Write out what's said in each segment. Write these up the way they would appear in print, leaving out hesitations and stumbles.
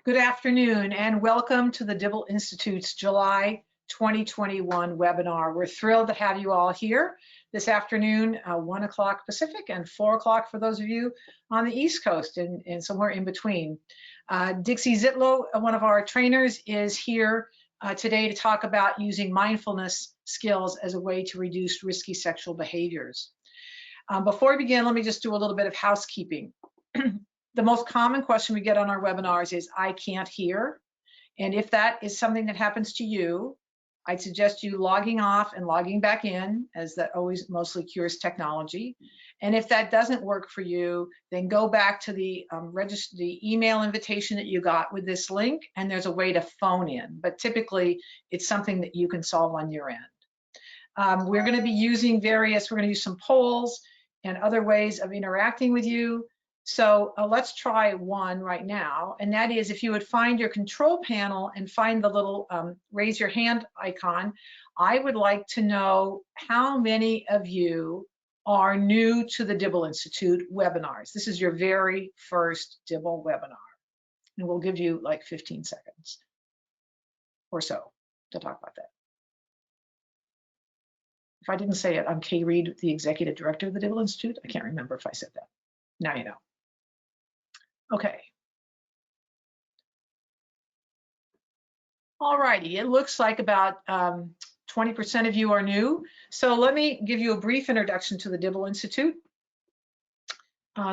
Good afternoon and welcome to the DIBBLE Institute's July 2021 webinar. We're thrilled to have you all here this afternoon, 1 o'clock Pacific and 4 o'clock for those of you on the East Coast and somewhere in between. Dixie Zittlow, one of our trainers, is here today to talk about using mindfulness skills as a way to reduce risky sexual behaviors. Before we begin, let me just do a little bit of housekeeping. The most common question we get on our webinars is, I can't hear. And if that is something that happens to you, I'd suggest you logging off and logging back in, as that always mostly cures technology. And if that doesn't work for you, then go back to the email invitation that you got with this link, and there's a way to phone in. But typically, it's something that you can solve on your end. We're going to be using we're going to use some polls and other ways of interacting with you. So let's try one right now, and that is if you would find your control panel and find the little raise your hand icon. I would like to know how many of you are new to the DIBBLE Institute webinars. This is your very first DIBBLE webinar, and we'll give you like 15 seconds or so to talk about that. If I didn't say it, I'm Kay Reed, the Executive Director of the DIBBLE Institute. I can't remember if I said that. Now you know. Okay. All righty, it looks like about 20% of you are new. So let me give you a brief introduction to the DIBBLE Institute.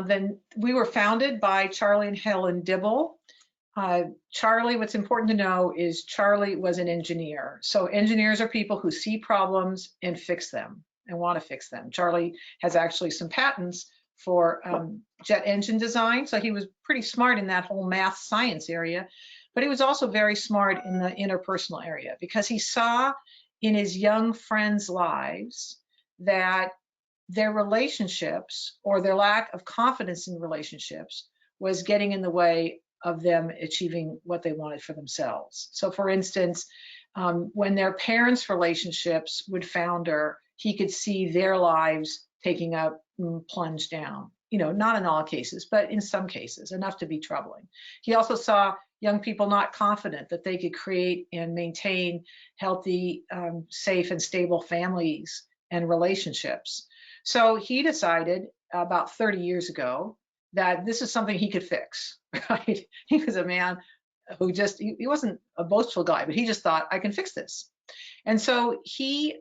Then we were founded by Charlie and Helen DIBBLE. Charlie, what's important to know is Charlie was an engineer. So engineers are people who see problems and fix them and want to fix them. Charlie has actually some patents for jet engine design. So he was pretty smart in that whole math science area, but he was also very smart in the interpersonal area because he saw in his young friends' lives that their relationships or their lack of confidence in relationships was getting in the way of them achieving what they wanted for themselves. So for instance, when their parents' relationships would founder, he could see their lives taking a plunge down. You know, not in all cases, but in some cases, enough to be troubling. He also saw young people not confident that they could create and maintain healthy, safe and stable families and relationships. So he decided about 30 years ago that this is something he could fix, right? He was a man who just, he wasn't a boastful guy, but he just thought, I can fix this. And so he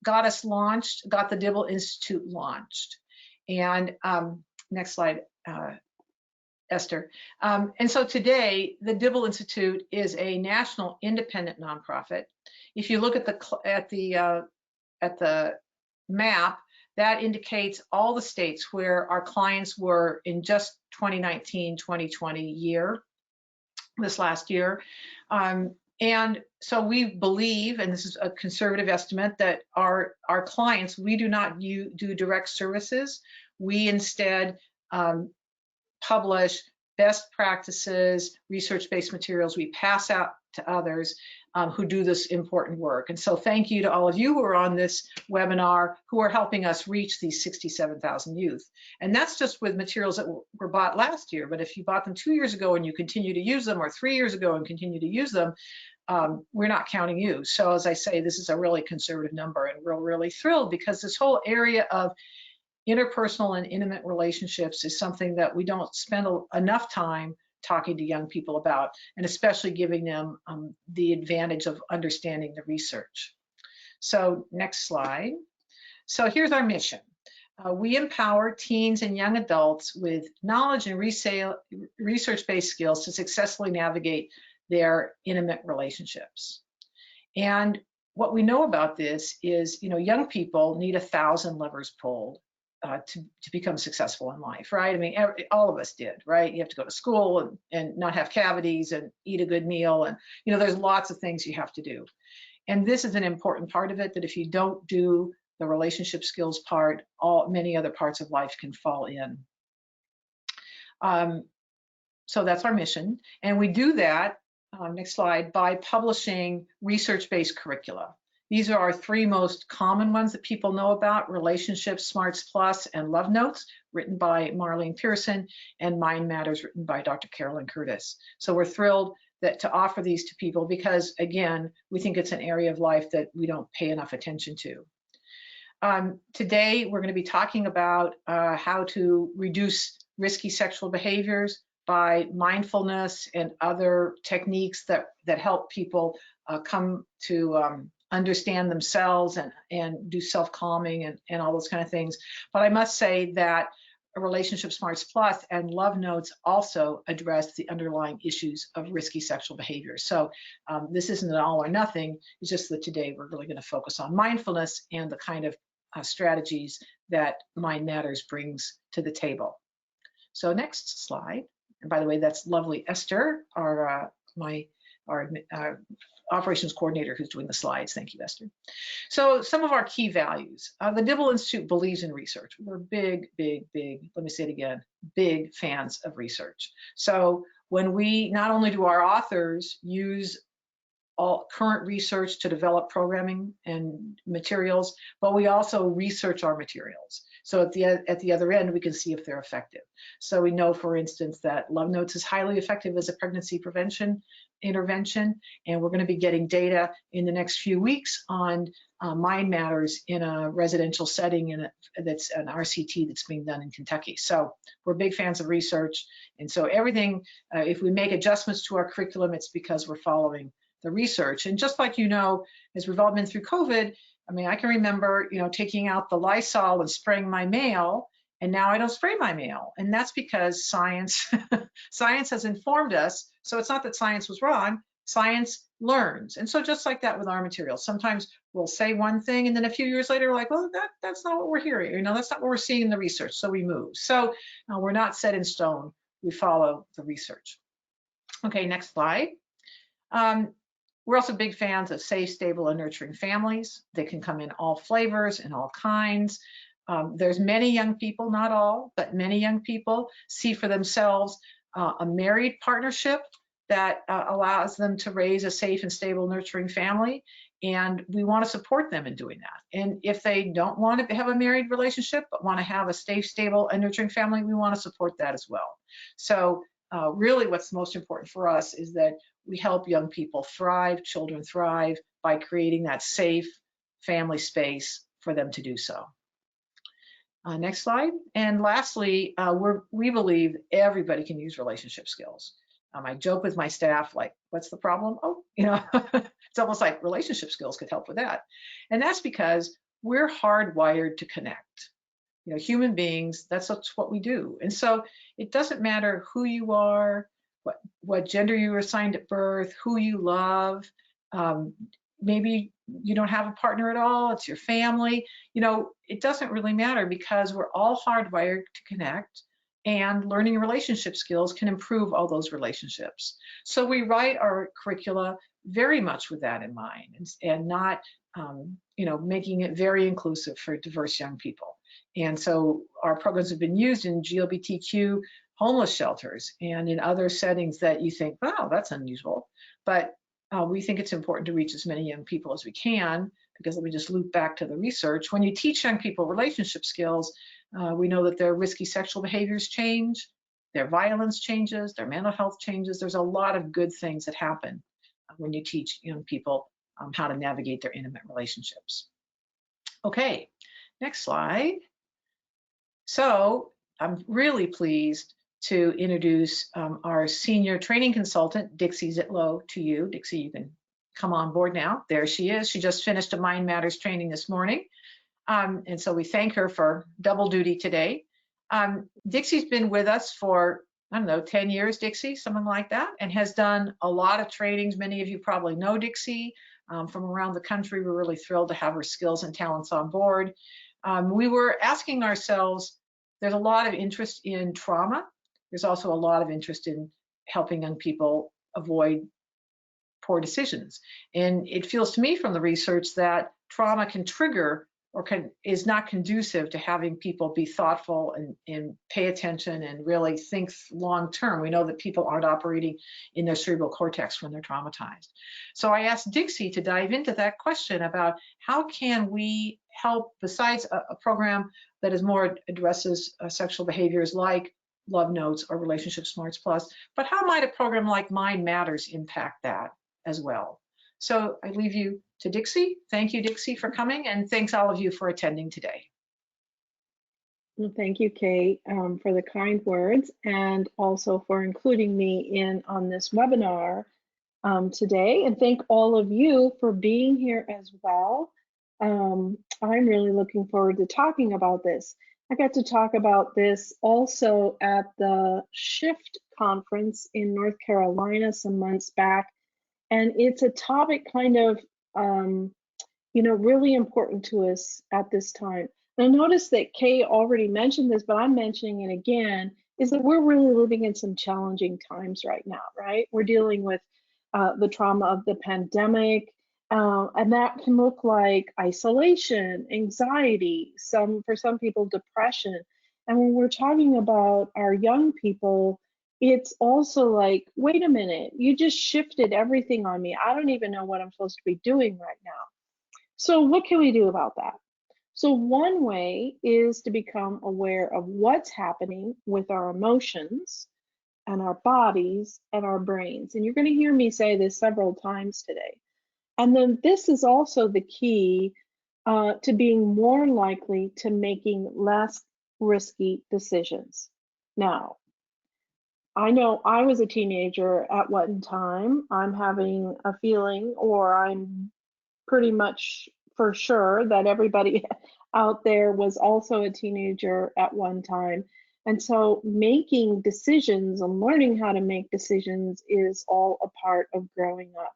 got us launched, got the DIBBLE Institute launched. And next slide, Esther. And so today, the DIBBLE Institute is a national independent nonprofit. If you look at the map, that indicates all the states where our clients were in just 2019-2020 year, this last year. And so we believe, and this is a conservative estimate, that our clients, we do not do direct services. We instead publish best practices, research-based materials we pass out to others who do this important work. And so thank you to all of you who are on this webinar who are helping us reach these 67,000 youth. And that's just with materials that were bought last year. But if you bought them 2 years ago and you continue to use them, or 3 years ago and continue to use them, we're not counting you. So as I say, this is a really conservative number, and we're really thrilled because this whole area of interpersonal and intimate relationships is something that we don't spend enough time talking to young people about, and especially giving them the advantage of understanding the research. So next slide. So here's our mission. We empower teens and young adults with knowledge and research-based skills to successfully navigate their intimate relationships. And what we know about this is, you know, young people need 1,000 levers pulled to become successful in life, right? I mean, all of us did, right? You have to go to school and not have cavities and eat a good meal. And, you know, there's lots of things you have to do. And this is an important part of it, that if you don't do the relationship skills part, many other parts of life can fall in. So that's our mission. And we do that, next slide, by publishing research-based curricula. These are our three most common ones that people know about: Relationships, Smarts Plus, and Love Notes, written by Marlene Pearson, and Mind Matters, written by Dr. Carolyn Curtis. So we're thrilled to offer these to people because, again, we think it's an area of life that we don't pay enough attention to. Today, we're going to be talking about how to reduce risky sexual behaviors by mindfulness and other techniques that help people come to understand themselves and do self-calming and all those kind of things. But I must say that Relationship Smarts Plus and Love Notes also address the underlying issues of risky sexual behavior. So this isn't an all or nothing. It's just that today we're really going to focus on mindfulness and the kind of strategies that Mind Matters brings to the table. So next slide. And by the way, that's lovely Esther, our operations coordinator who's doing the slides. Thank you, Esther. So some of our key values. The DIBBLE Institute believes in research. We're big, let me say it again, big fans of research. So when we, not only do our authors use all current research to develop programming and materials, but we also research our materials. So at the other end, we can see if they're effective. So we know, for instance, that Love Notes is highly effective as a pregnancy prevention intervention, and we're going to be getting data in the next few weeks on Mind Matters in a residential setting, that's an RCT that's being done in Kentucky. So we're big fans of research, and so everything, if we make adjustments to our curriculum, it's because we're following the research. And just like, as we've all been through COVID, I mean, I can remember, taking out the Lysol and spraying my mail, and now I don't spray my mail. And that's because science has informed us. So it's not that science was wrong, science learns. And so just like that with our materials, sometimes we'll say one thing and then a few years later, we're like, well, that's not what we're hearing. That's not what we're seeing in the research. So we move. So we're not set in stone. We follow the research. Okay, next slide. We're also big fans of safe, stable, and nurturing families. They can come in all flavors and all kinds. There's many young people, not all, but many young people see for themselves a married partnership that allows them to raise a safe and stable, nurturing family. And we want to support them in doing that. And if they don't want to have a married relationship, but want to have a safe, stable, and nurturing family, we want to support that as well. So really what's most important for us is that we help young people thrive, children thrive, by creating that safe family space for them to do so. Next slide. And lastly, we believe everybody can use relationship skills. I joke with my staff, like, what's the problem? Oh, it's almost like relationship skills could help with that. And that's because we're hardwired to connect. Human beings, that's what we do. And so it doesn't matter who you are, what gender you were assigned at birth, who you love. Maybe you don't have a partner at all, it's your family. It doesn't really matter because we're all hardwired to connect, and learning relationship skills can improve all those relationships. So we write our curricula very much with that in mind, and not, making it very inclusive for diverse young people. And so our programs have been used in GLBTQ homeless shelters and in other settings that you think, wow, that's unusual. But we think it's important to reach as many young people as we can, because let me just loop back to the research. When you teach young people relationship skills, we know that their risky sexual behaviors change, their violence changes, their mental health changes. There's a lot of good things that happen when you teach young people how to navigate their intimate relationships. Okay, next slide. So I'm really pleased to introduce our senior training consultant, Dixie Zittlow, to you. Dixie, you can come on board now. There she is. She just finished a Mind Matters training this morning. And so we thank her for double duty today. Dixie's been with us for, 10 years, Dixie, something like that, and has done a lot of trainings. Many of you probably know Dixie from around the country. We're really thrilled to have her skills and talents on board. We were asking ourselves, there's a lot of interest in trauma. There's also a lot of interest in helping young people avoid poor decisions. And it feels to me from the research that trauma can trigger or is not conducive to having people be thoughtful and pay attention and really think long term. We know that people aren't operating in their cerebral cortex when they're traumatized. So I asked Dixie to dive into that question about how can we help, besides a program that is more addresses sexual behaviors like Love Notes or Relationship Smarts Plus, but how might a program like Mind Matters impact that as well? So I leave you to Dixie. Thank you, Dixie, for coming, and thanks all of you for attending today. Well, thank you, Kate, for the kind words and also for including me in on this webinar today. And thank all of you for being here as well. I'm really looking forward to talking about this. I got to talk about this also at the Shift conference in North Carolina some months back. And it's a topic kind of, really important to us at this time. Now, notice that Kay already mentioned this, but I'm mentioning it again, is that we're really living in some challenging times right now, right? We're dealing with the trauma of the pandemic, and that can look like isolation, anxiety, for some people, depression. And when we're talking about our young people, it's also like, wait a minute, you just shifted everything on me. I don't even know what I'm supposed to be doing right now. So what can we do about that? So one way is to become aware of what's happening with our emotions and our bodies and our brains. And you're going to hear me say this several times today. And then this is also the key to being more likely to making less risky decisions. Now, I know I was a teenager at one time. I'm having a feeling, or I'm pretty much for sure that everybody out there was also a teenager at one time. And so making decisions and learning how to make decisions is all a part of growing up.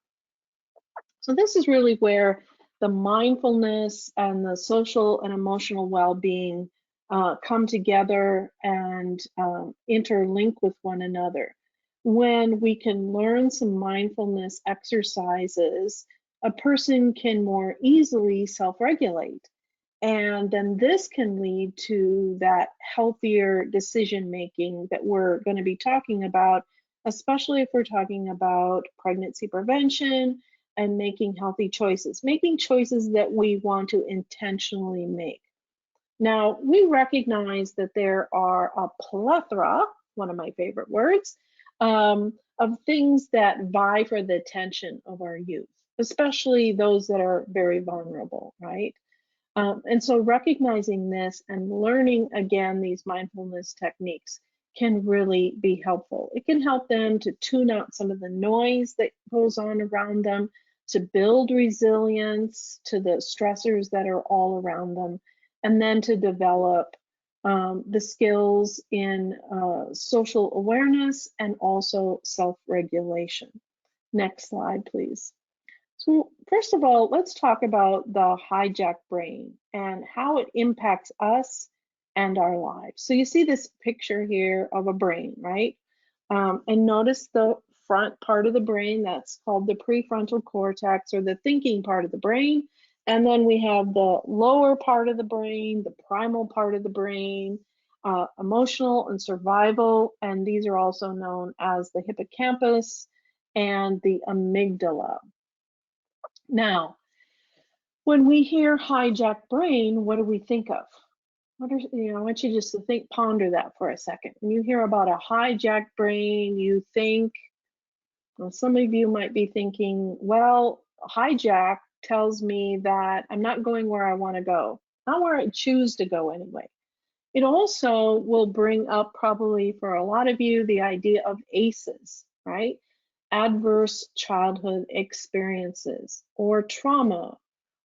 So this is really where the mindfulness and the social and emotional well-being come together and interlink with one another. When we can learn some mindfulness exercises, a person can more easily self-regulate. And then this can lead to that healthier decision making that we're going to be talking about, especially if we're talking about pregnancy prevention and making healthy choices, making choices that we want to intentionally make. Now, we recognize that there are a plethora, one of my favorite words, of things that vie for the attention of our youth, especially those that are very vulnerable, right? And so recognizing this and learning again these mindfulness techniques can really be helpful. It can help them to tune out some of the noise that goes on around them, to build resilience to the stressors that are all around them, and then to develop the skills in social awareness and also self-regulation. Next slide, please. So first of all, let's talk about the hijacked brain and how it impacts us and our lives. So you see this picture here of a brain, right? And notice the front part of the brain, that's called the prefrontal cortex, or the thinking part of the brain. And then we have the lower part of the brain, the primal part of the brain, emotional and survival, and these are also known as the hippocampus and the amygdala. Now, when we hear hijacked brain, what do we think of? I want you just to ponder that for a second. When you hear about a hijacked brain, you think, well, some of you might be thinking, well, hijack tells me that I'm not going where I want to go, not where I choose to go anyway. It also will bring up, probably for a lot of you, the idea of ACEs, right? Adverse childhood experiences, or trauma,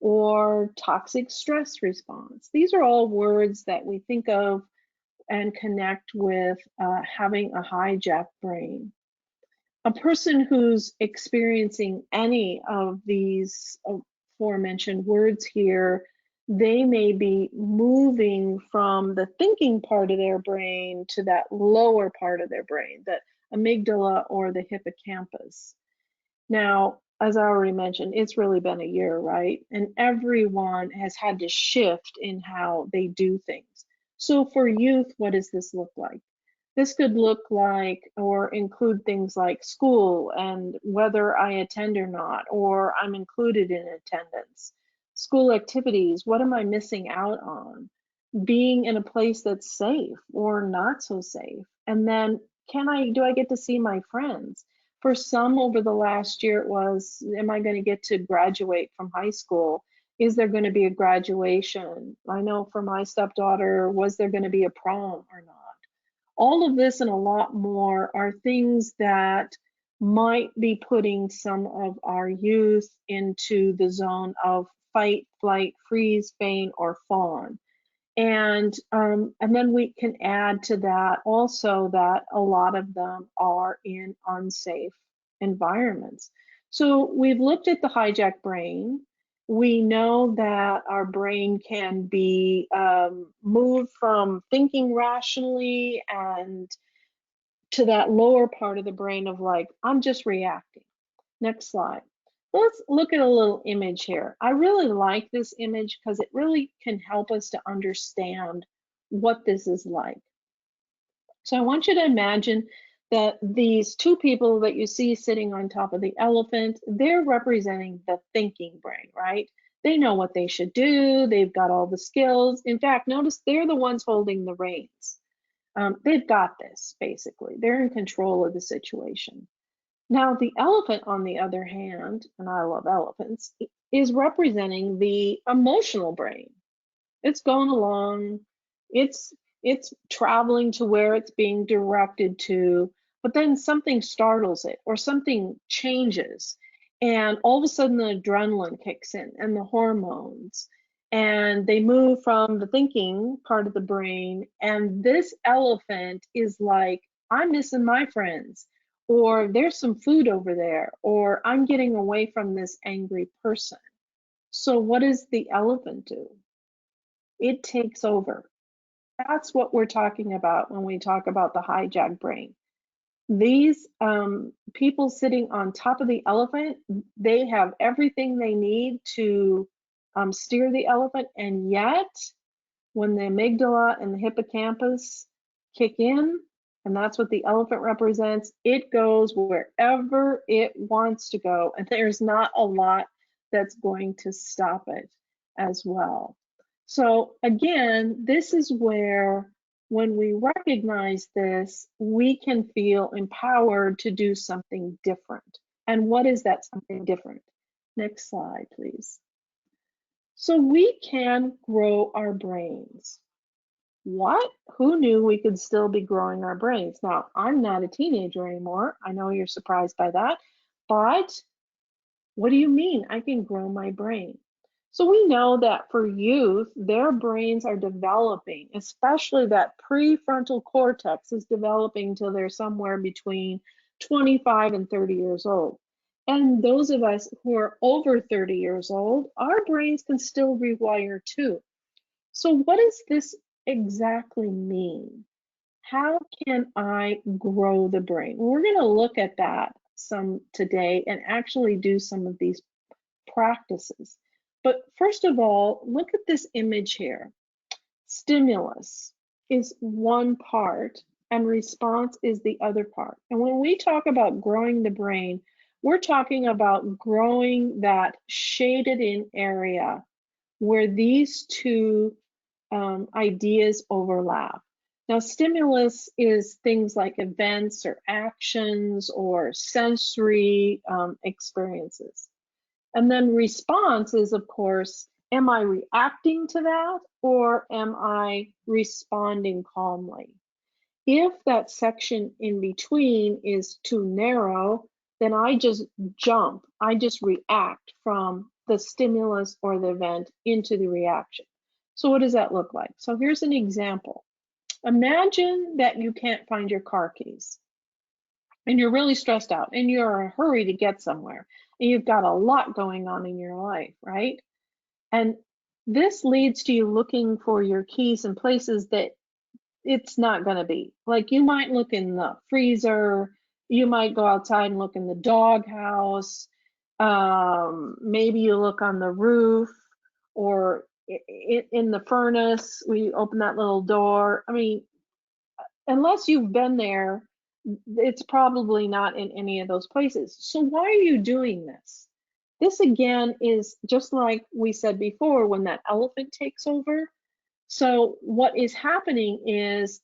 or toxic stress response. These are all words that we think of and connect with having a hijacked brain. A person who's experiencing any of these aforementioned words here, they may be moving from the thinking part of their brain to that lower part of their brain, that amygdala or the hippocampus. Now, as I already mentioned, it's really been a year, right? And everyone has had to shift in how they do things. So for youth, what does this look like? This could look like or include things like school and whether I attend or not, or I'm included in attendance. School activities, what am I missing out on? Being in a place that's safe or not so safe. And then do I get to see my friends? For some over the last year, it was, am I going to get to graduate from high school? Is there going to be a graduation? I know for my stepdaughter, was there going to be a prom or not? All of this and a lot more are things that might be putting some of our youth into the zone of fight, flight, freeze, faint, or fawn. And then we can add to that also that a lot of them are in unsafe environments. So we've looked at the hijack brain. We know that our brain can be moved from thinking rationally and to that lower part of the brain of like, I'm just reacting. Next slide. Let's look at a little image here. I really like this image because it really can help us to understand what this is like. So I want you to imagine that these two people that you see sitting on top of the elephant, they're representing the thinking brain, right? They know what they should do. They've got all the skills. In fact, notice they're the ones holding the reins. They've got this, basically. They're in control of the situation. Now, the elephant, on the other hand, and I love elephants, is representing the emotional brain. It's going along, it's traveling to where it's being directed to, but then something startles it or something changes, and all of a sudden the adrenaline kicks in and the hormones, and they move from the thinking part of the brain, and this elephant is like, I'm missing my friends, or there's some food over there, or I'm getting away from this angry person. So what does the elephant do? It takes over. That's what we're talking about when we talk about the hijack brain. These people sitting on top of the elephant, they have everything they need to steer the elephant, and yet when the amygdala and the hippocampus kick in, and that's what the elephant represents, it goes wherever it wants to go, and there's not a lot that's going to stop it as well. So again, this is where when we recognize this, we can feel empowered to do something different. And what is that something different? Next slide, please. So we can grow our brains. What? Who knew we could still be growing our brains? Now, I'm not a teenager anymore. I know you're surprised by that, but what do you mean I can grow my brain? So we know that for youth, their brains are developing, especially that prefrontal cortex is developing till they're somewhere between 25 and 30 years old. And those of us who are over 30 years old, our brains can still rewire too. So what does this exactly mean? How can I grow the brain? We're going to look at that some today and actually do some of these practices. But first of all, look at this image here. Stimulus is one part and response is the other part. And when we talk about growing the brain, we're talking about growing that shaded in area where these two ideas overlap. Now, stimulus is things like events or actions or sensory experiences. And then response is, of course, am I reacting to that or am I responding calmly? If that section in between is too narrow, then I just jump, I just react from the stimulus or the event into the reaction. So what does that look like? So here's an example. Imagine that you can't find your car keys and you're really stressed out and you're in a hurry to get somewhere and you've got a lot going on in your life, right? And this leads to you looking for your keys in places that it's not going to be. Like you might look in the freezer, you might go outside and look in the doghouse, Maybe you look on the roof or in the furnace when you open that little door. I mean, unless you've been there, it's probably not in any of those places. So why are you doing this? This again is just like we said before, when that elephant takes over. So what is happening is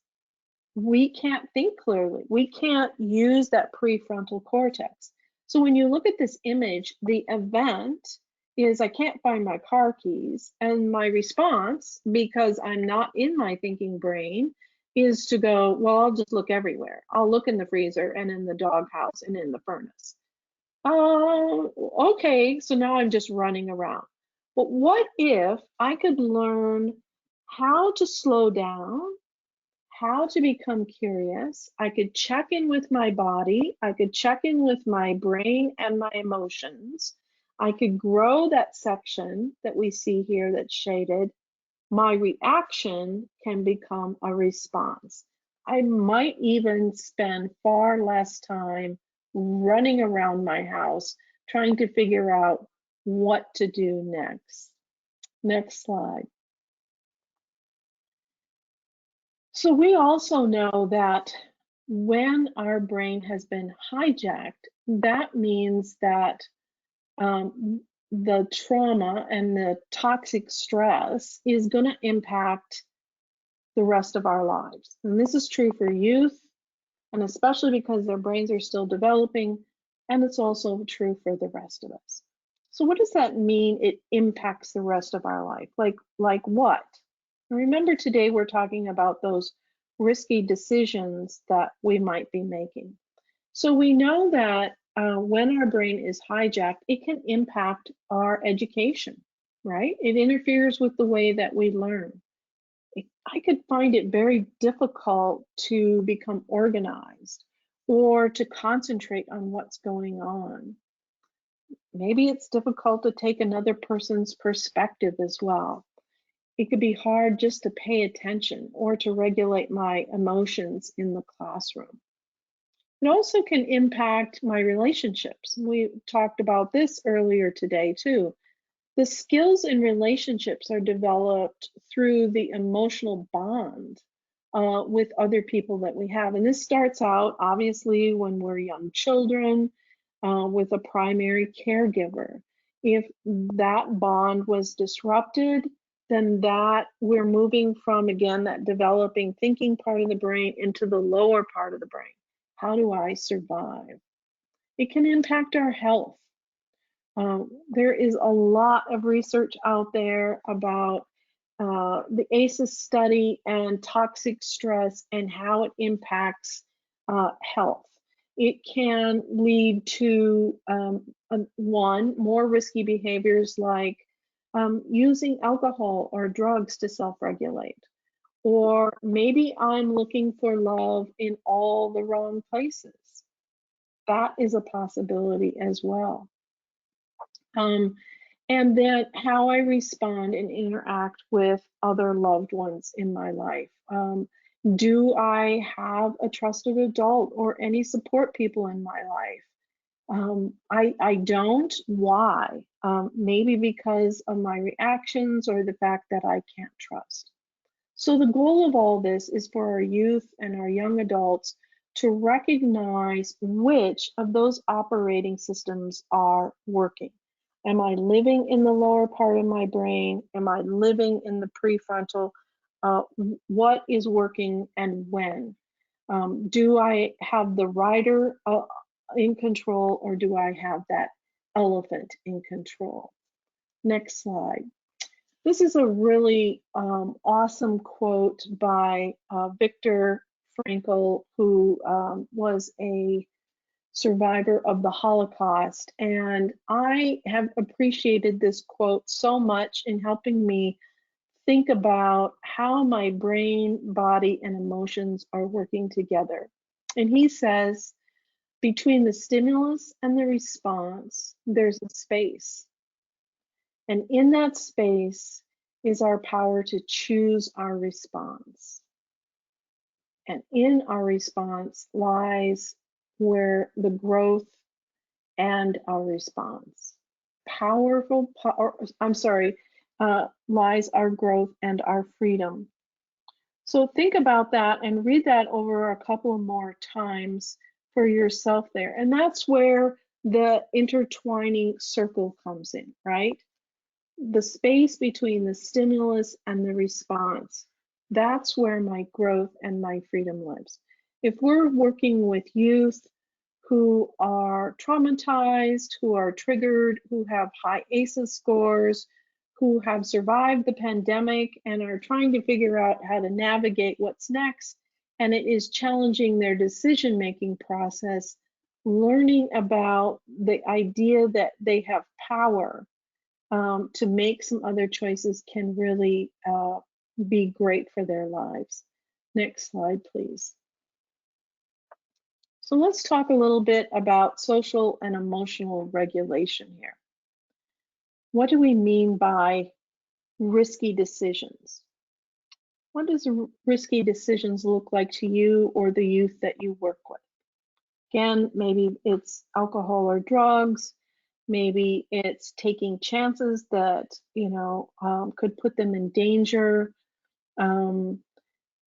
we can't think clearly. We can't use that prefrontal cortex. So when you look at this image, the event is I can't find my car keys. And my response, because I'm not in my thinking brain, is to go, well, I'll just look everywhere. I'll look in the freezer and in the doghouse and in the furnace. Oh, okay, so now I'm just running around. But what if I could learn how to slow down, how to become curious? I could check in with my body. I could check in with my brain and my emotions. I could grow that section that we see here that's shaded. My reaction can become a response. I might even spend far less time running around my house trying to figure out what to do next. Next slide. So we also know that when our brain has been hijacked, that means that the trauma and the toxic stress is going to impact the rest of our lives. And this is true for youth, and especially because their brains are still developing, and it's also true for the rest of us. So what does that mean? It impacts the rest of our life. Like what? Remember, today we're talking about those risky decisions that we might be making. So we know that when our brain is hijacked, it can impact our education, right? It interferes with the way that we learn. I could find it very difficult to become organized or to concentrate on what's going on. Maybe it's difficult to take another person's perspective as well. It could be hard just to pay attention or to regulate my emotions in the classroom. It also can impact my relationships. We talked about this earlier today too. The skills in relationships are developed through the emotional bond with other people that we have. And this starts out obviously when we're young children with a primary caregiver. If that bond was disrupted, then that we're moving from, again, that developing thinking part of the brain into the lower part of the brain. How do I survive? It can impact our health. There is a lot of research out there about the ACEs study and toxic stress and how it impacts health. It can lead to more risky behaviors like using alcohol or drugs to self-regulate. Or maybe I'm looking for love in all the wrong places. That is a possibility as well. And then how I respond and interact with other loved ones in my life. Do I have a trusted adult or any support people in my life? I don't. Why? Maybe because of my reactions or the fact that I can't trust. So the goal of all this is for our youth and our young adults to recognize which of those operating systems are working. Am I living in the lower part of my brain? Am I living in the prefrontal? What is working and when? Do I have the rider in control, or do I have that elephant in control? Next slide. This is a really awesome quote by Viktor Frankl, who was a survivor of the Holocaust. And I have appreciated this quote so much in helping me think about how my brain, body, and emotions are working together. And he says, between the stimulus and the response, there's a space. And in that space is our power to choose our response. And in our response lies where the growth and our response. Lies our growth and our freedom. So think about that and read that over a couple more times for yourself there. And that's where the intertwining circle comes in, right? The space between the stimulus and the response. That's where my growth and my freedom lives. If we're working with youth who are traumatized, who are triggered, who have high ACEs scores, who have survived the pandemic and are trying to figure out how to navigate what's next, and it is challenging their decision-making process, learning about the idea that they have power to make some other choices can really be great for their lives. Next slide, please. So let's talk a little bit about social and emotional regulation here. What do we mean by risky decisions? What does risky decisions look like to you or the youth that you work with? Again, maybe it's alcohol or drugs. Maybe it's taking chances that, could put them in danger.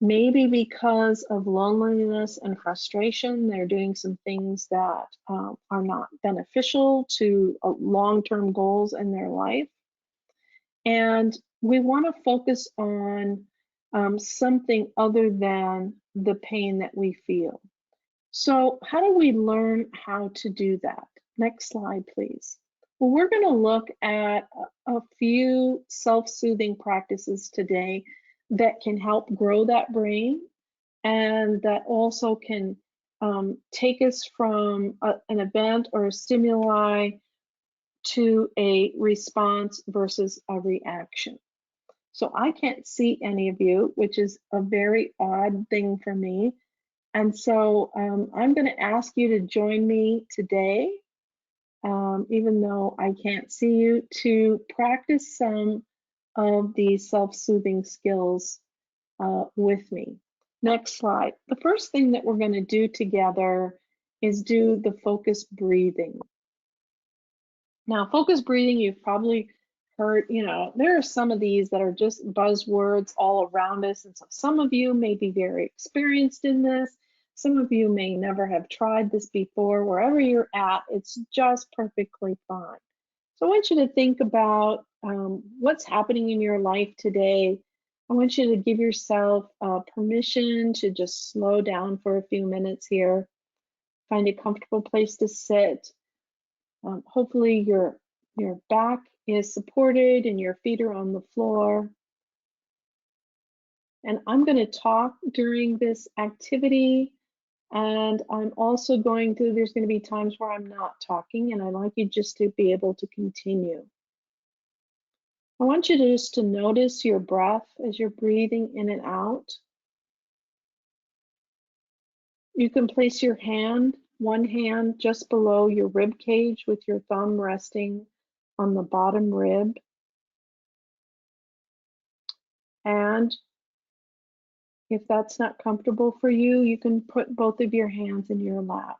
Maybe because of loneliness and frustration, they're doing some things that are not beneficial to long-term goals in their life. And we want to focus on something other than the pain that we feel. So how do we learn how to do that? Next slide, please. Well, we're going to look at a few self-soothing practices today that can help grow that brain and that also can take us from an event or a stimuli to a response versus a reaction. So I can't see any of you, which is a very odd thing for me. And so I'm going to ask you to join me today, even though I can't see you, to practice some of these self-soothing skills with me. Next slide. The first thing that we're going to do together is do the focused breathing. Now, focused breathing, you've probably heard, there are some of these that are just buzzwords all around us. And so some of you may be very experienced in this. Some of you may never have tried this before. Wherever you're at, it's just perfectly fine. So I want you to think about what's happening in your life today. I want you to give yourself permission to just slow down for a few minutes here. Find a comfortable place to sit. Hopefully your back is supported and your feet are on the floor. And I'm going to talk during this activity. And I'm also there's going to be times where I'm not talking, and I'd like you just to be able to continue. I want you to just to notice your breath as you're breathing in and out. You can place your one hand just below your rib cage with your thumb resting on the bottom rib. And if that's not comfortable for you, you can put both of your hands in your lap.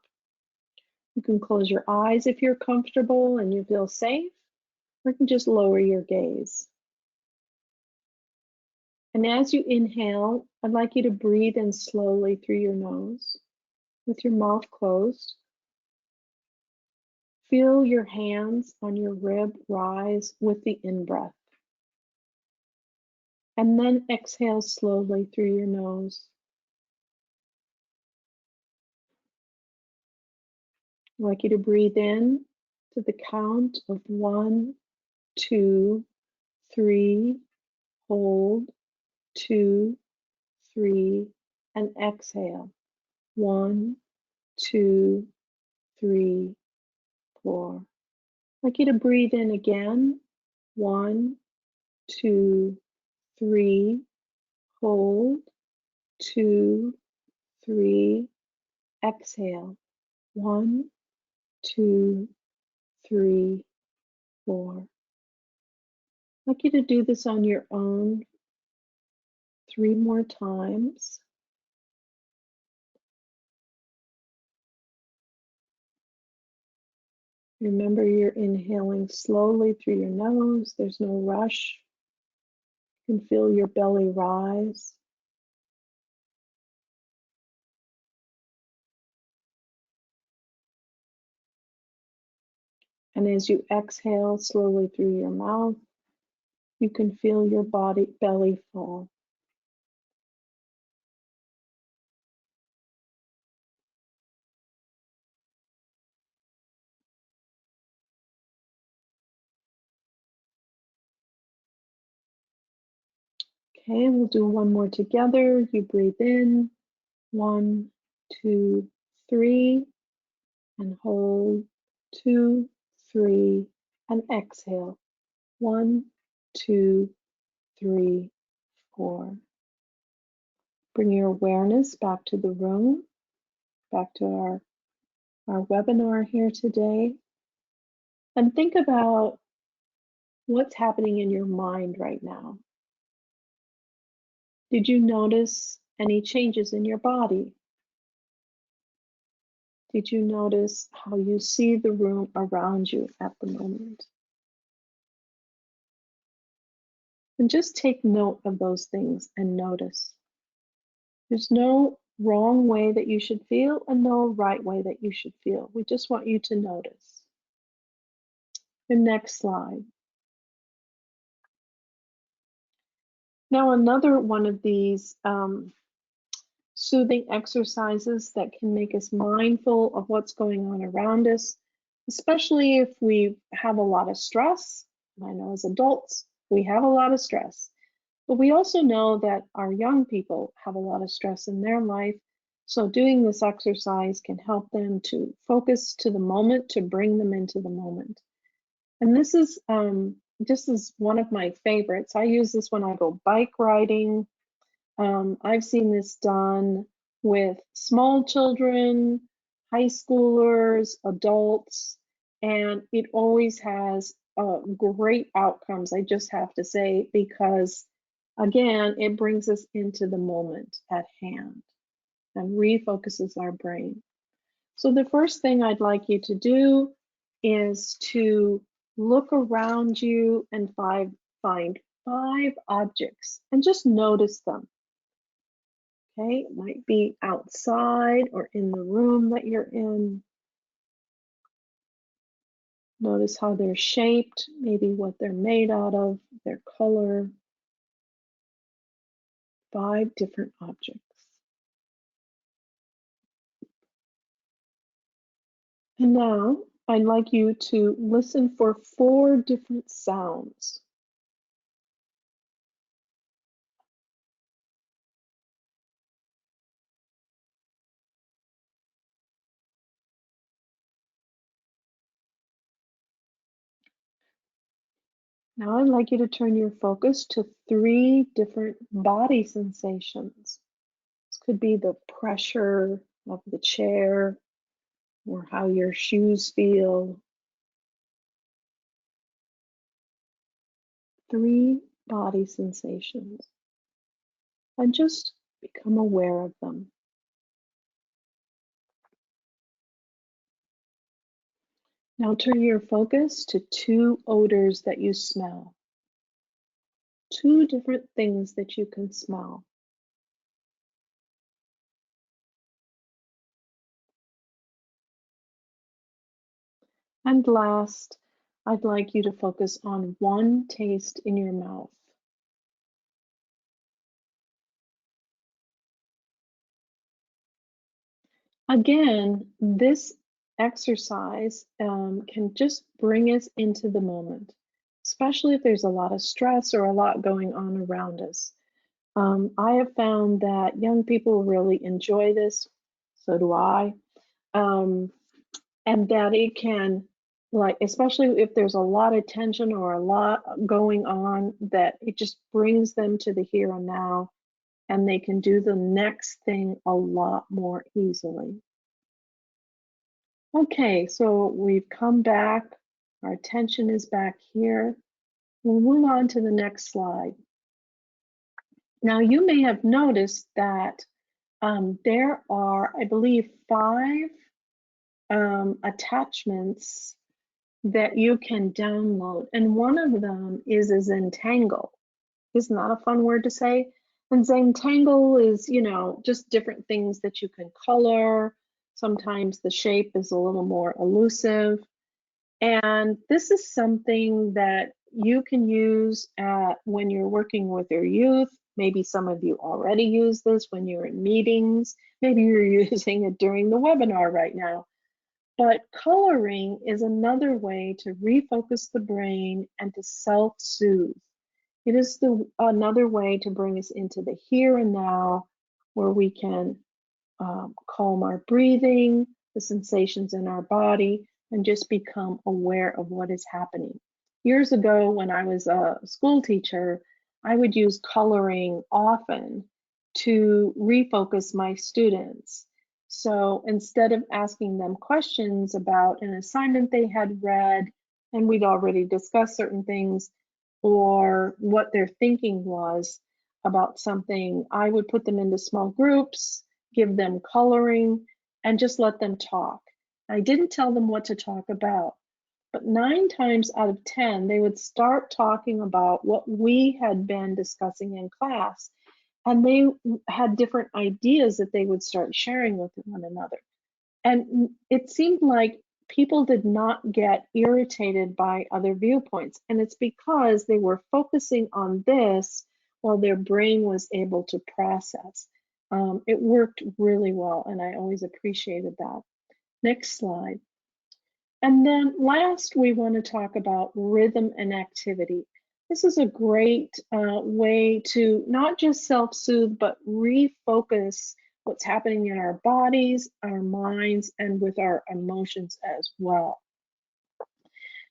You can close your eyes if you're comfortable and you feel safe, or you can just lower your gaze. And as you inhale, I'd like you to breathe in slowly through your nose with your mouth closed. Feel your hands on your rib rise with the in-breath. And then exhale slowly through your nose. I'd like you to breathe in to the count of 1, 2, 3, hold, 2, 3, and exhale. 1, 2, 3, 4. I'd like you to breathe in again. 1, 2, 3, hold, 2, 3, exhale. 1, 2, 3, 4. I'd like you to do this on your own 3 more times. Remember, you're inhaling slowly through your nose. There's no rush. You can feel your belly rise. And as you exhale slowly through your mouth, you can feel your belly fall. Okay, we'll do one more together. You breathe in, 1, 2, 3, and hold, 2, 3, and exhale, 1, 2, 3, 4. Bring your awareness back to the room, back to our webinar here today, and think about what's happening in your mind right now. Did you notice any changes in your body? Did you notice how you see the room around you at the moment? And just take note of those things and notice. There's no wrong way that you should feel and no right way that you should feel. We just want you to notice. The next slide. Now, another one of these soothing exercises that can make us mindful of what's going on around us, especially if we have a lot of stress. I know as adults, we have a lot of stress, but we also know that our young people have a lot of stress in their life. So doing this exercise can help them to focus to the moment, to bring them into the moment. And this is one of my favorites. I use this when I go bike riding. I've seen this done with small children, high schoolers, adults, and it always has great outcomes, I just have to say, because again, it brings us into the moment at hand and refocuses our brain. So the first thing I'd like you to do is to look around you and find 5 objects and just notice them. Okay, it might be outside or in the room that you're in. Notice how they're shaped, maybe what they're made out of, their color. 5 different objects. And now I'd like you to listen for 4 different sounds. Now I'd like you to turn your focus to 3 different body sensations. This could be the pressure of the chair or how your shoes feel. 3 body sensations. And just become aware of them. Now turn your focus to 2 odors that you smell. 2 different things that you can smell. And last, I'd like you to focus on 1 taste in your mouth. Again, this exercise can just bring us into the moment, especially if there's a lot of stress or a lot going on around us. I have found that young people really enjoy this, so do I, and that it can, like, especially if there's a lot of tension or a lot going on, that it just brings them to the here and now, and they can do the next thing a lot more easily. Okay, so we've come back, our attention is back here. We'll move on to the next slide. Now you may have noticed that there are, I believe, 5 attachments that you can download. And one of them is a Zentangle. Isn't that a fun word to say? And Zentangle is, you know, just different things that you can color. Sometimes the shape is a little more elusive. And this is something that you can use when you're working with your youth. Maybe some of you already use this when you're in meetings. Maybe you're using it during the webinar right now. But coloring is another way to refocus the brain and to self-soothe. It is another way to bring us into the here and now, where we can calm our breathing, the sensations in our body, and just become aware of what is happening. Years ago, when I was a school teacher, I would use coloring often to refocus my students. So instead of asking them questions about an assignment they had read, and we'd already discussed certain things, or what their thinking was about something, I would put them into small groups, give them coloring, and just let them talk. I didn't tell them what to talk about, but 9 times out of 10, they would start talking about what we had been discussing in class, and they had different ideas that they would start sharing with one another. And it seemed like people did not get irritated by other viewpoints. And it's because they were focusing on this while their brain was able to process. It worked really well, and I always appreciated that. Next slide. And then last, we want to talk about rhythm and activity. This is a great way to not just self-soothe, but refocus what's happening in our bodies, our minds, and with our emotions as well.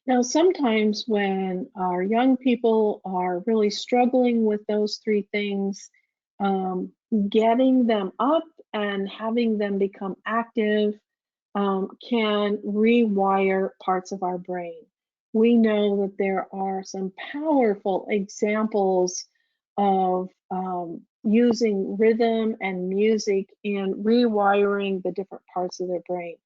Now, sometimes when our young people are really struggling with those 3 things, getting them up and having them become active can rewire parts of our brain. We know that there are some powerful examples of using rhythm and music in rewiring the different parts of their brain.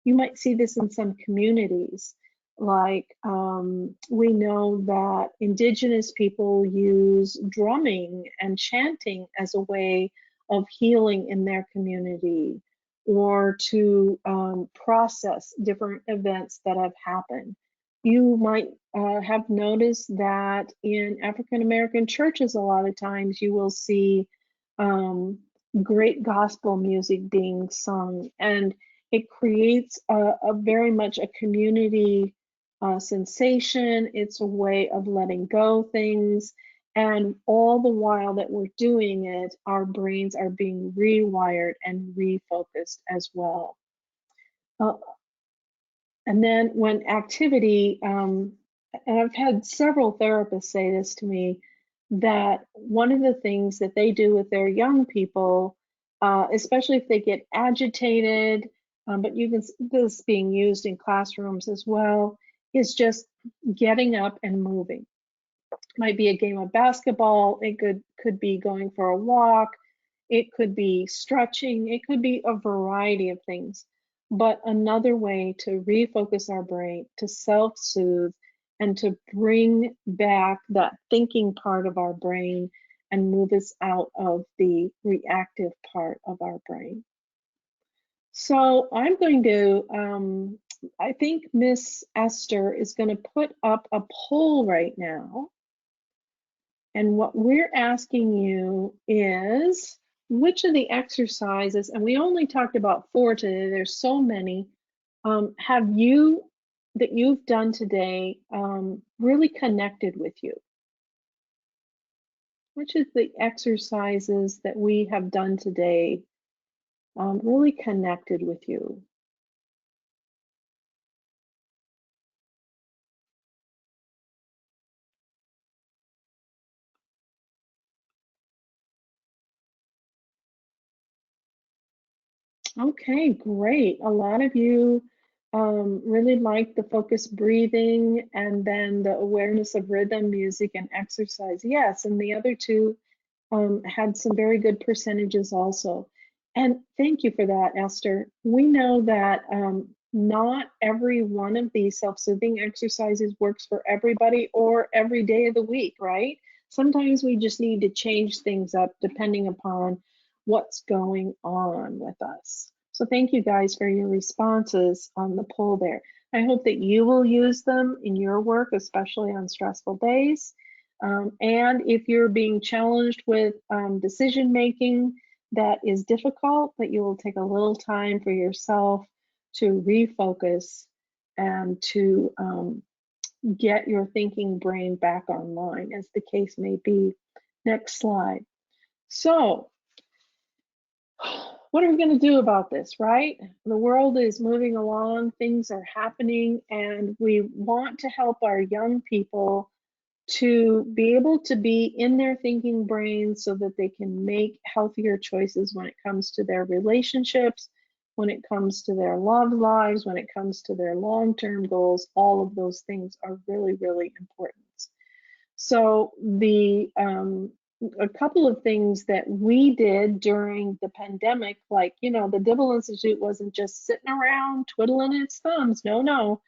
You might see this in some communities. Like we know that indigenous people use drumming and chanting as a way of healing in their community, or to process different events that have happened. You might have noticed that in African American churches, a lot of times you will see great gospel music being sung, and it creates a very much a community sensation. It's a way of letting go things. And all the while that we're doing it, our brains are being rewired and refocused as well. And then when activity, and I've had several therapists say this to me, that one of the things that they do with their young people, especially if they get agitated, but you can see this being used in classrooms as well, is just getting up and moving. Might be a game of basketball, it could be going for a walk, it could be stretching, it could be a variety of things. But another way to refocus our brain, to self-soothe, and to bring back that thinking part of our brain and move us out of the reactive part of our brain. So I'm going to, I think Miss Esther is going to put up a poll right now. And what we're asking you is, which of the exercises, and we only talked about 4 today, there's so many, have you, that you've done today, really connected with you? Which of the exercises that we have done today really connected with you? Okay, great. A lot of you really like the focused breathing, and then the awareness of rhythm, music, and exercise. Yes, and the other 2 had some very good percentages also. And thank you for that, Esther. We know that Not every one of these self-soothing exercises works for everybody or every day of the week, right? Sometimes we just need to change things up depending upon what's going on with us. So thank you guys for your responses on the poll there. I hope that you will use them in your work, especially on stressful days. And if you're being challenged with decision making that is difficult, that you will take a little time for yourself to refocus and to get your thinking brain back online, as the case may be. Next slide. So, what are we going to do about this, right? The world is moving along, things are happening, and we want to help our young people to be able to be in their thinking brain so that they can make healthier choices when it comes to their relationships, when it comes to their love lives, when it comes to their long-term goals. All of those things are really, really important. So a couple of things that we did during the pandemic, like, you know, the DIBBLE Institute wasn't just sitting around twiddling its thumbs. No.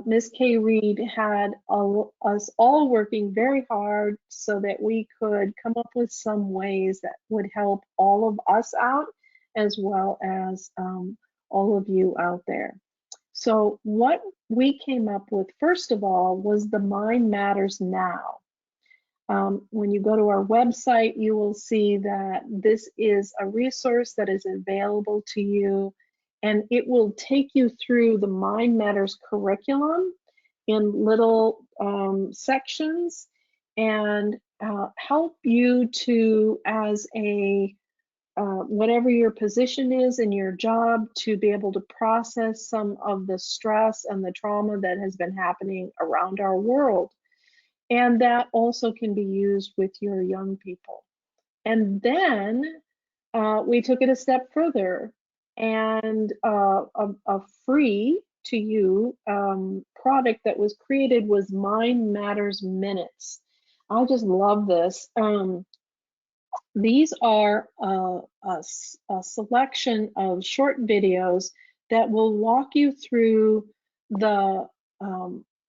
Ms. Kay Reed had us all working very hard so that we could come up with some ways that would help all of us out, as well as all of you out there. So what we came up with, first of all, was the Mind Matters Now. When you go to our website, you will see that this is a resource that is available to you, and it will take you through the Mind Matters curriculum in little sections and help you to, as a whatever your position is in your job, to be able to process some of the stress and the trauma that has been happening around our world. And that also can be used with your young people. And then we took it a step further, and a free to you product that was created was Mind Matters Minutes. I just love this. These are a selection of short videos that will walk you through the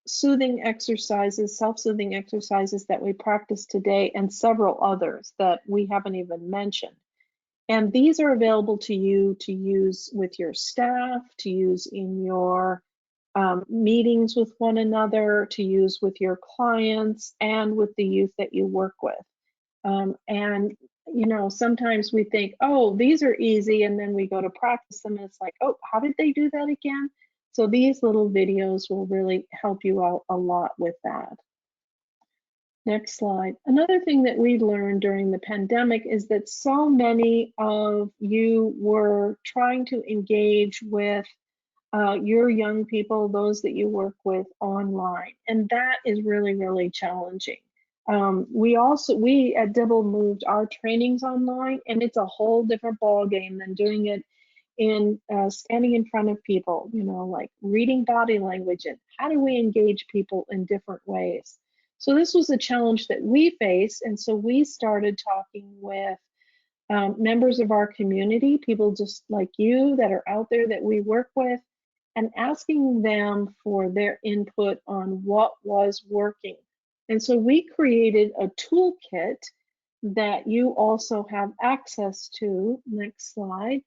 soothing exercises, self-soothing exercises that we practice today, and several others that we haven't even mentioned. And these are available to you to use with your staff, to use in your meetings with one another, to use with your clients and with the youth that you work with. And you know, sometimes we think, oh, these are easy, and then we go to practice them and it's like, oh, how did they do that again? So these little videos will really help you out a lot with that. Next slide. Another thing that we learned during the pandemic is that so many of you were trying to engage with your young people, those that you work with online, and that is really, really challenging. We at DIBBLE moved our trainings online, and it's a whole different ball game than doing it in standing in front of people, you know, like reading body language and how do we engage people in different ways. So this was a challenge that we faced, and so we started talking with members of our community, people just like you that are out there that we work with, and asking them for their input on what was working. And so we created a toolkit that you also have access to. Next slide.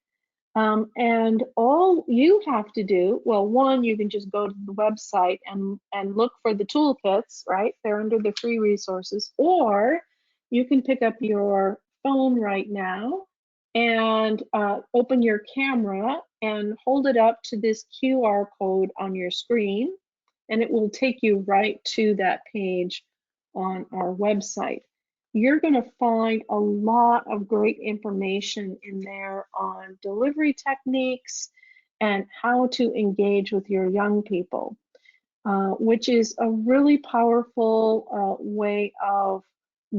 And all you have to do, well, one, you can just go to the website and look for the toolkits, right? They're under the free resources. Or you can pick up your phone right now and open your camera and hold it up to this QR code on your screen, and it will take you right to that page on our website. You're going to find a lot of great information in there on delivery techniques and how to engage with your young people, which is a really powerful way of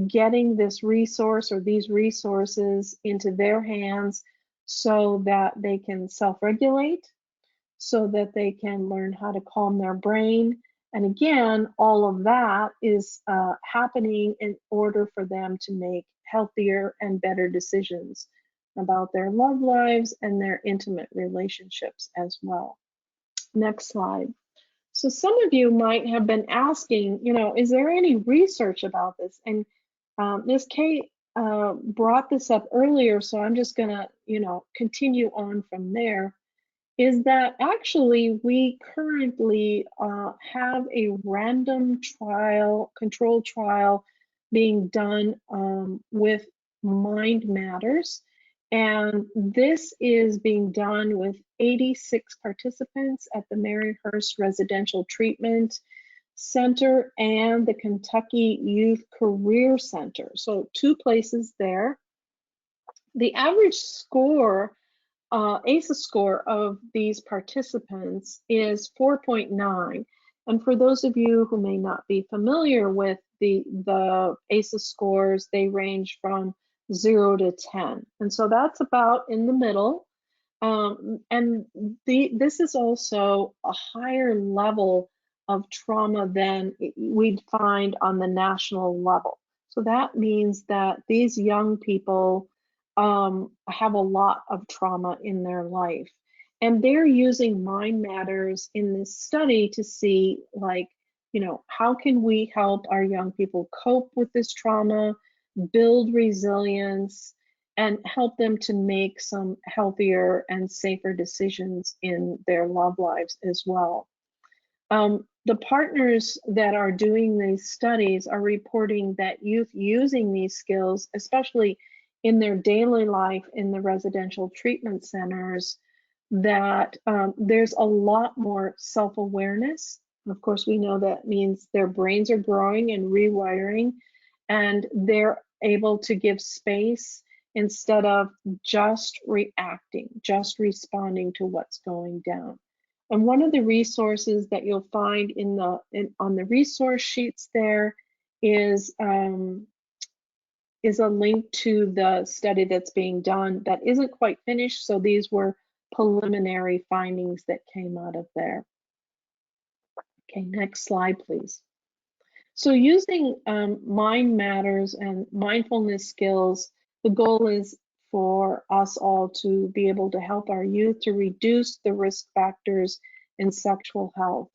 getting this resource or these resources into their hands so that they can self-regulate, so that they can learn how to calm their brain. And again, all of that is happening in order for them to make healthier and better decisions about their love lives and their intimate relationships as well. Next slide. So some of you might have been asking, is there any research about this? And Ms. Kate brought this up earlier, so I'm just going to, continue on from there. Is that actually we currently have a random trial, controlled trial being done with Mind Matters. And this is being done with 86 participants at the Maryhurst Residential Treatment Center and the Kentucky Youth Career Center. So 2 places there. The average score, ACEs score of these participants is 4.9. And for those of you who may not be familiar with the ACEs scores, they range from 0 to 10. And so that's about in the middle. And this is also a higher level of trauma than we'd find on the national level. So that means that these young people have a lot of trauma in their life. And they're using Mind Matters in this study to see, like, how can we help our young people cope with this trauma, build resilience, and help them to make some healthier and safer decisions in their love lives as well. The partners that are doing these studies are reporting that youth using these skills, especially in their daily life in the residential treatment centers, that there's a lot more self-awareness. Of course, we know that means their brains are growing and rewiring, and they're able to give space instead of just reacting, just responding to what's going down. And one of the resources that you'll find on the resource sheets there is a link to the study that's being done that isn't quite finished. So these were preliminary findings that came out of there. Okay, next slide, please. So using Mind Matters and mindfulness skills, the goal is for us all to be able to help our youth to reduce the risk factors in sexual health.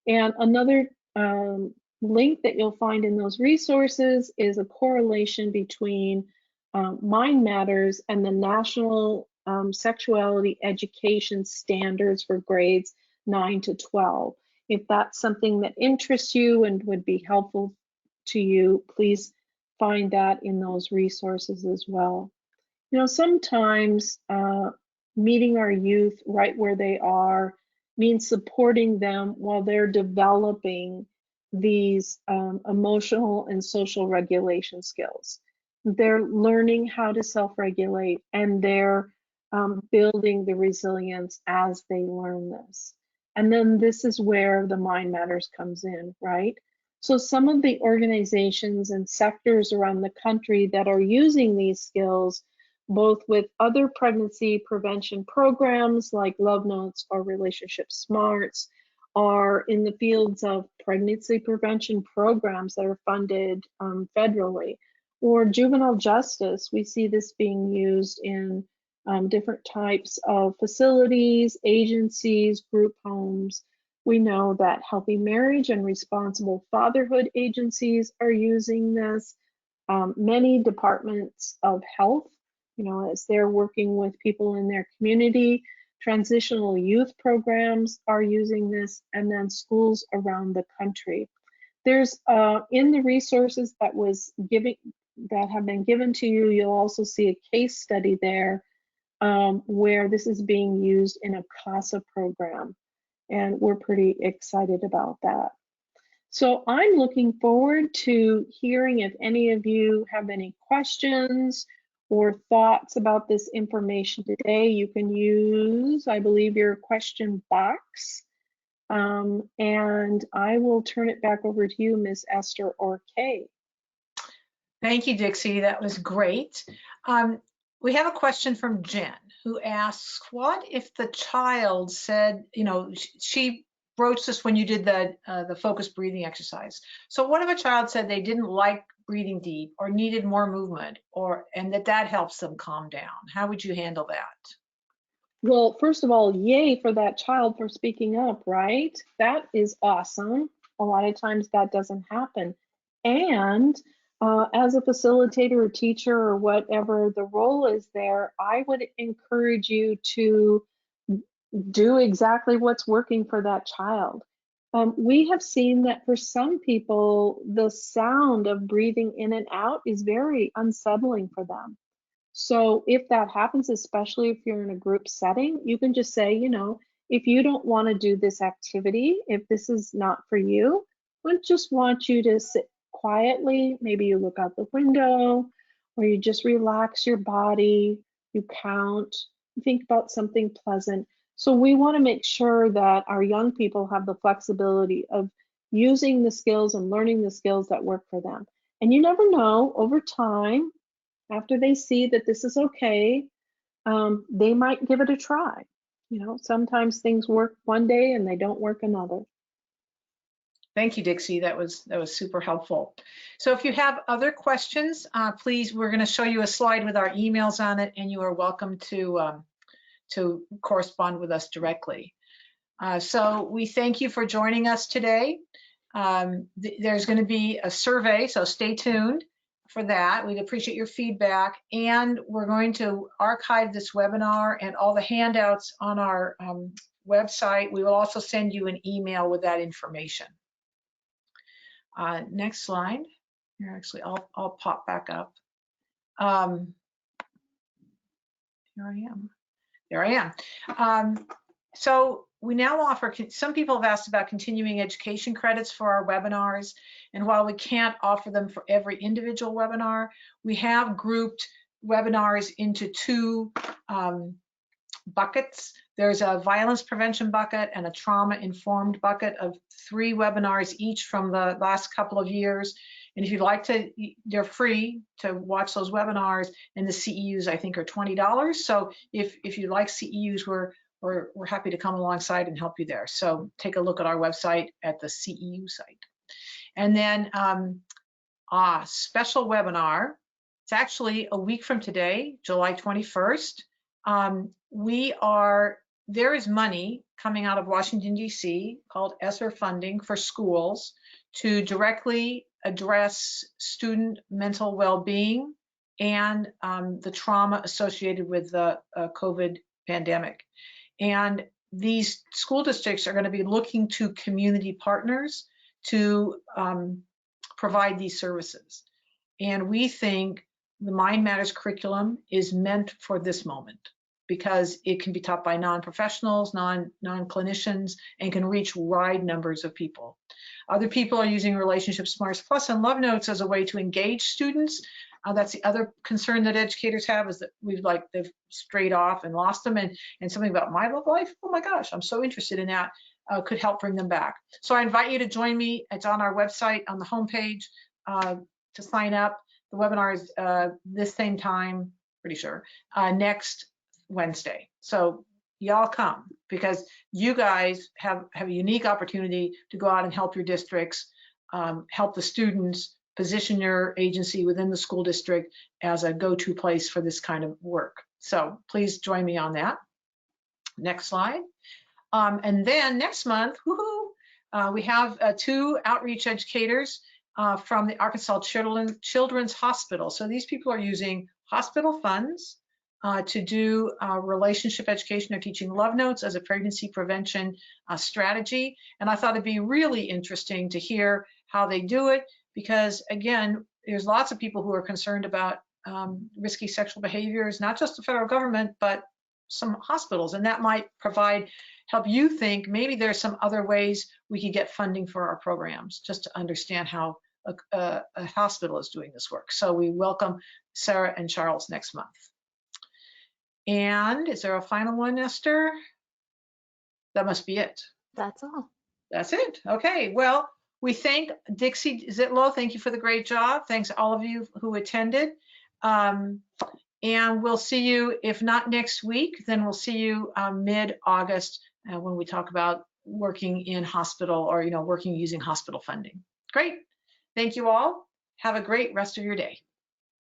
And another link that you'll find in those resources is a correlation between Mind Matters and the National Sexuality Education Standards for grades 9 to 12. If that's something that interests you and would be helpful to you, please find that in those resources as well. Sometimes meeting our youth right where they are means supporting them while they're developing these emotional and social regulation skills. They're learning how to self-regulate, and they're building the resilience as they learn this. And then this is where the Mind Matters comes in, right? So some of the organizations and sectors around the country that are using these skills, both with other pregnancy prevention programs like Love Notes or Relationship Smarts, are in the fields of pregnancy prevention programs that are funded federally, or juvenile justice. We see this being used in different types of facilities, agencies, group homes. We know that Healthy Marriage and Responsible Fatherhood agencies are using this. Many departments of health, as they're working with people in their community, transitional youth programs are using this, and then schools around the country. There's in the resources that have been given to you, you'll also see a case study there where this is being used in a CASA program, and we're pretty excited about that. So I'm looking forward to hearing if any of you have any questions or thoughts about this information today. You can use, I believe, your question box, and I will turn it back over to you, Ms. Esther or Kay. Thank you, Dixie. That was great. We have a question from Jen, who asks, what if the child said, she broached this when you did the focused breathing exercise. So what if a child said they didn't like breathing deep or needed more movement, and that helps them calm down? How would you handle that? Well, first of all, yay for that child for speaking up, right? That is awesome. A lot of times that doesn't happen. And as a facilitator or teacher or whatever the role is there, I would encourage you to do exactly what's working for that child. We have seen that for some people, the sound of breathing in and out is very unsettling for them. So if that happens, especially if you're in a group setting, you can just say, you know, if you don't want to do this activity, if this is not for you, we just want you to sit quietly. Maybe you look out the window or you just relax your body, you count, you think about something pleasant. So we want to make sure that our young people have the flexibility of using the skills and learning the skills that work for them. And you never know, over time, after they see that this is okay, they might give it a try. You know, sometimes things work one day and they don't work another. Thank you, Dixie. That was super helpful. So if you have other questions, please, we're going to show you a slide with our emails on it, and you are welcome to correspond with us directly. So we thank you for joining us today. There's going to be a survey, so stay tuned for that. We'd appreciate your feedback, and we're going to archive this webinar and all the handouts on our website. We will also send you an email with that information. Next slide. Here, actually, I'll pop back up. Here I am. There I am. So we now offer, some people have asked about continuing education credits for our webinars. And while we can't offer them for every individual webinar, we have grouped webinars into two buckets. There's a violence prevention bucket and a trauma-informed bucket of 3 webinars each from the last couple of years. And if you'd like to, they're free to watch those webinars, and the CEUs I think are $20. So if you like CEUs, we're happy to come alongside and help you there. So take a look at our website at the CEU site. And then special webinar. It's actually a week from today, July 21st. There is money coming out of Washington, D.C. called ESSER funding for schools to directly address student mental well-being and the trauma associated with the COVID pandemic. And these school districts are going to be looking to community partners to provide these services. And we think the Mind Matters curriculum is meant for this moment, because it can be taught by non-professionals, non-clinicians, and can reach wide numbers of people. Other people are using Relationship Smarts Plus and Love Notes as a way to engage students. That's the other concern that educators have, is that they've strayed off and lost them, and something about My Love Life, oh my gosh, I'm so interested in that, could help bring them back. So I invite you to join me. It's on our website on the homepage to sign up. The webinar is this same time, pretty sure, next Wednesday. So y'all come, because you guys have a unique opportunity to go out and help your districts, help the students, position your agency within the school district as a go-to place for this kind of work. So please join me on that. Next slide. And then next month, we have 2 outreach educators from the Arkansas Children's Hospital. So these people are using hospital funds to do relationship education. They're teaching Love Notes as a pregnancy prevention strategy. And I thought it'd be really interesting to hear how they do it, because again, there's lots of people who are concerned about risky sexual behaviors, not just the federal government, but some hospitals. And that might help you think maybe there's some other ways we could get funding for our programs, just to understand how a hospital is doing this work. So we welcome Sarah and Charles next month. And is there a final one, Esther? That must be it. That's all. That's it. Okay. Well, we thank Dixie Zittlow. Thank you for the great job. Thanks to all of you who attended. And we'll see you, if not next week, then we'll see you mid-August when we talk about working in hospital, or working using hospital funding. Great. Thank you all. Have a great rest of your day.